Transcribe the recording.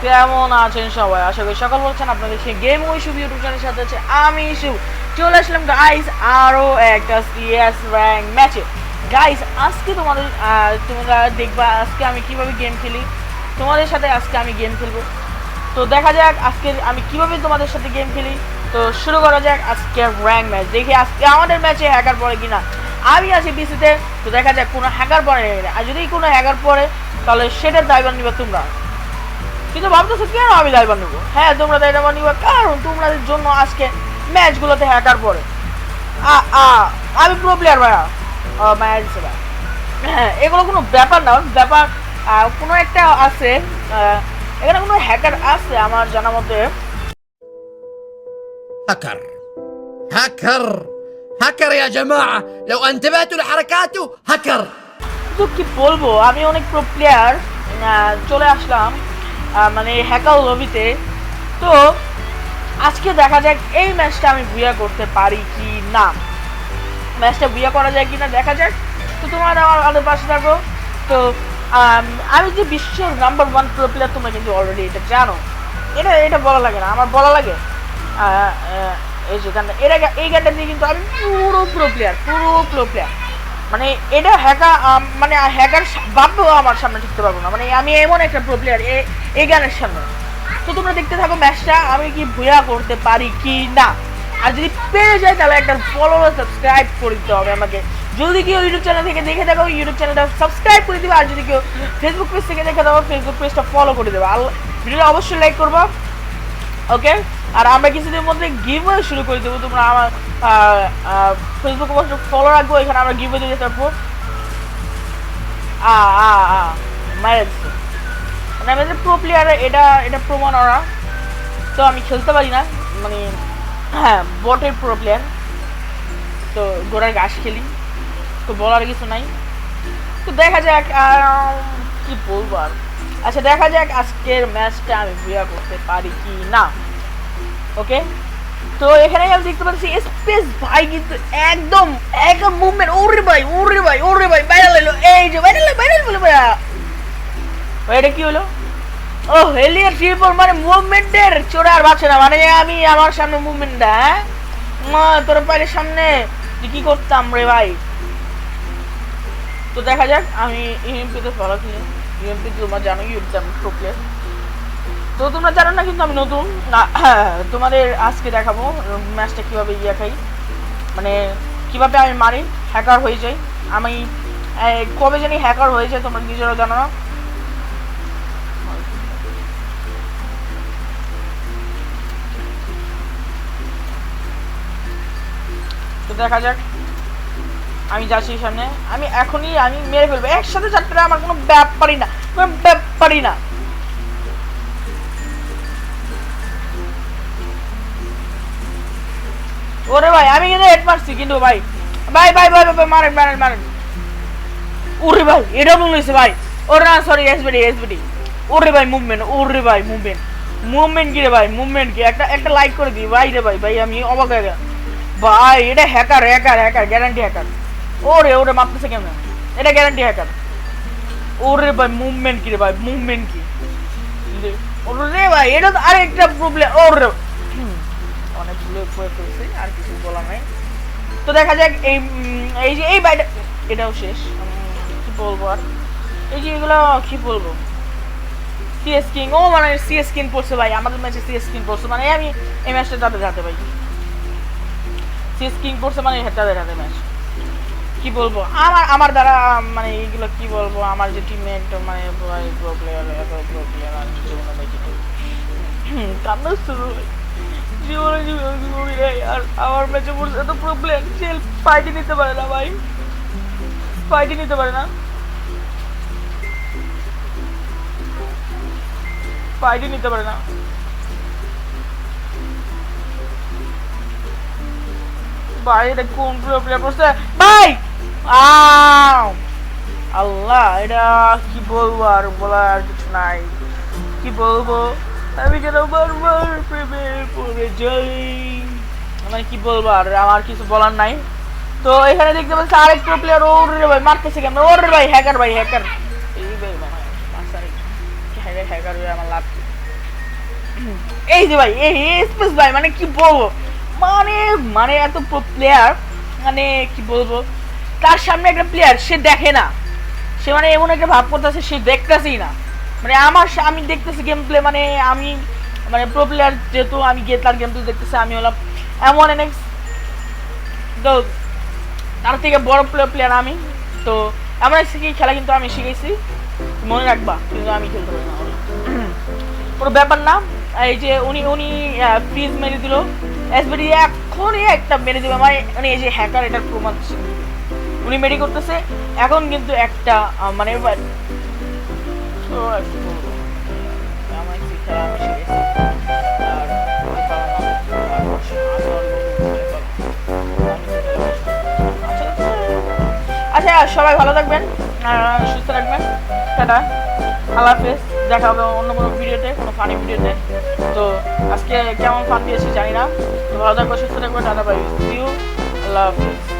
কেমন আছেন সবাই? আশা করি সকাল বলছেন আপনাদের সেই গেম ওই শুভ ইউটিউব চ্যানেলের সাথে আছে আমি শুভ। চলে আসলাম গাইস আরো একটা সিএস র্যাঙ্ক ম্যাচে। গাইস আজকে তোমরা দেখবা আজকে আমি কিভাবে গেম খেলি, তোমাদের সাথে আজকে আমি গেম খেলবো। তো দেখা যাক আজকে আমি কিভাবে তোমাদের সাথে গেম খেলি। তো শুরু করা যাক আজকে র্যাঙ্ক ম্যাচ। দেখি আজকে আমাদের ম্যাচে হ্যাকার পড়ে কিনা। আমি আছি পিসিতে, তো দেখা যাক কোনো হ্যাকার পড়ে না। আর যদি কোনো হ্যাকার পড়ে তাহলে সেটার দায়ভার নিবে তোমরা। কিন্তু ভাবতেছো কেন আমি দায়ভার নেবো? হ্যাঁ, তোমরা দায়ভার নিবে, কারণ তোমাদের জন্য আজকে ম্যাচগুলোতে হ্যাকার পড়ে। আমি প্রো প্লেয়ার ভাইয়া, ম্যাচ ভাই। হ্যাঁ, এগুলো কোনো ব্যাপার না, ব্যাপার কোনো একটা আছে, এখানে কোনো হ্যাকার আছে আমার জানা মতে। هكر هكر هكر يا جماعة، لو انتبهتوا لحركاته هكر. তো কি বলবো, আমি অনেক প্রো প্লেয়ার চলে আসলাম মানে হ্যাকার লবিতে। তো আজকে দেখা যাক এই ম্যাচটা আমি বুয়া করতে পারি কি না, ম্যাচটা বুয়া করা যায় কি না দেখা যাক। তো তোমরা আমাদের পাশে থাকো। তো আমি যে বিশ্বের নাম্বার 1 প্রো প্লেয়ার তোমরা কিন্তু অলরেডি এটা জানো, এটা বলা লাগে না, আমার বলা লাগে। এই যে গানটা, এই গানটা দিয়ে কিন্তু আমি পুরো প্রো প্লেয়ার। মানে এটা হ্যাকার, মানে হ্যাকার ভাববেও আমার সামনে টিকতে পারবো না, মানে আমি এমন একটা প্রো প্লেয়ার এই গানের সামনে। তো তোমরা দেখতে থাকো ম্যাচটা আমি কি ভুয়া করতে পারি কি না। আর যদি পেরে যায় তাহলে একটা ফলো সাবস্ক্রাইব করে দিতে হবে আমাকে। যদি কেউ ইউটিউব চ্যানেল থেকে দেখে থাকো ইউটিউব চ্যানেলটা সাবস্ক্রাইব করে দিবে, আর যদি কেউ ফেসবুক পেজ থেকে দেখে থাকো ফেসবুক পেজটা ফলো করে দেবে। আর ভিডিওটা অবশ্যই লাইক করবো, ওকে। আর আমরা কিছুদিনের মধ্যে গিভওয়ে শুরু করে দেবো। তোমরা আমার ফেসবুক অবশ্যই ফলো রাখবো, এখানে আমরা গিভওয়ে দিয়ে থাকবো। মারা দিচ্ছে মানে আমাদের প্রো প্লেয়ার, এটা প্রমাণ ওরা। তো আমি খেলতে পারি না, মানে হ্যাঁ বটের প্রো প্লেয়ার। তো গোড়ার ঘাস খেলি, তো বলার কিছু নাই। তো দেখা যাক কি বলবো আর। আচ্ছা দেখা যাক আজকের ম্যাচটা আমি বুয়া করতে পারি কি না, ওকে। তো এখানে আমি দেখতে পাচ্ছি স্পেস ভাই কিন্তু একদম মুভমেন্ট। ওরে ভাই ভাইরাল হলো, এই যে ভাইরাল বলে ভাইয়া। এটা কি হলো? ও হেলিয়ার ট্রিপল, মানে মুভমেন্টের চোরে আর বাঁচে না, মানে আমি আমার সামনে মুভমেন্টটা, হ্যাঁ তোর পায়ের সামনে কি করতাম রে ভাই। তো দেখা যাক আমি ইএমপিতে ফলো খেলি। ইএমপি তোমরা জানো ইউটিউবে আমি প্রো প্লেয়ার। তো তোমরা জানো না কিন্তু আমি নতুন না। তোমাদের আজকে দেখাবো ম্যাচটা কিভাবে খাই, মানে কিভাবে আমি মারি, হ্যাকার হয়ে যাই। আমি কবে জানি হ্যাকার হয়ে যায়, তোমরা নিজেরাও জানো না। তো দেখা যাক আমি যাচ্ছি সামনে, আমি এখনই মেরে ফেলবো একসাথে 4টা, আমার কোনো ব্যাপারই না। ওরে ভাই আমি কিন্তু হেড মারছি, কিন্তু ভাই মারেন। ওরে ভাই এটা ভুল হয়েছে ভাই। ওরে না সরি, এসবিডি। ওরে ভাই মুভমেন্ট কি রে ভাই, মুভমেন্ট কি, একটা লাইক করে দিই ভাই রে ভাই আমি অবাক হয়ে গেলাম ভাই। এটা হ্যাকার গ্যারান্টি হ্যাকার। ওরে মারতেছে কেন, এটা গ্যারান্টি হ্যাকার। ওরে ভাই মুভমেন্ট কি রে ভাই, ওরে ভাই এটা তো আরেকটা প্রবলেম। ওরে অনেক করেছে, আর কিছু বলা নাই। তো দেখা যাক এই বাইটা, এটাও শেষ। কি বলবো আর, এই যে এগুলো কি বলবো। সিএস কিং, মানে সিএস কিং পড়ছে ভাই আমাদের ম্যাচে, সিএস কিং পড়ছে মানে আমি এই ম্যাচটা তাদের হাতে ভাই। সিএস কিং পড়ছে মানে তাদের হাতে ম্যাচ। কি বলবো আমার দ্বারা, মানে এইগুলো কি বলবো, আমার যে টিমমেট মানে প্রো প্লেয়ার আমি জীবনে দেখি কান্না শুরু জীবনে আর আমার ম্যাচে পড়ছে এত প্রবলেম, সেল ফাইটই নিতে পারে না ভাই, ফাইটই নিতে পারে না ভাই। এটা কোন প্রো প্লেয়ার পড়ছে ভাই? আল্লাহ, এটা কি বলবো, আর বলার কিছু নাই। কি বলবো, আমি কেন বারবার প্রেমে পড়ে যাই, মানে কি বলবো আর, আমার কিছু বলার নাই। তো এখানে দেখতে পাচ্ছি আরেক প্রো প্লেয়ার। ওরে ভাই মারতেছে কেন, ওরে ভাই হ্যাকার এই ভাই হ্যাকার হয়ে আমার লাভ কি? এই যে ভাই এই স্পেস ভাই, মানে কি বলবো, মানে মানে এত প্রো প্লেয়ার, মানে কি বলবো, তার সামনে একটা প্লেয়ার সে দেখে না, সে মানে এমন একটা ভাব করতেছে সে দেখতেছেই না, মানে আমি দেখতেছি গেম প্লে, মানে আমি মানে প্রো প্লেয়ার যেহেতু আমি তার গেম প্লে দেখতেছি, আমি হলাম এমন এনএক্স, তো তার থেকে বড় প্লেয়ার আমি, তো এমন এক শিখি খেলা কিন্তু আমি শিখেছি, মনে রাখবা, কিন্তু আমি খেলতে পারি না, কোনো ব্যাপার না। এই যে উনি ফ্রিজ মেরে দিল এসবিডি, এখনই একটা মেরে দিবে আমার, মানে এই যে হ্যাকার এটার প্রমাণ উনি মেডি করতেছে এখন, কিন্তু একটা মানে আচ্ছা সবাই ভালো থাকবেন, সুস্থ থাকবেন, টাটা, আল্লাহ হাফেজ, দেখা হবে অন্য কোনো ভিডিওতে, কোনো ফানি ভিডিওতে। তো আজকে কেমন ফান দিয়েছি জানি না, তো ভালো থাকবো, সুস্থ থাকবো, টাটা, বাই, সি ইউ, আল্লাহ হাফেজ।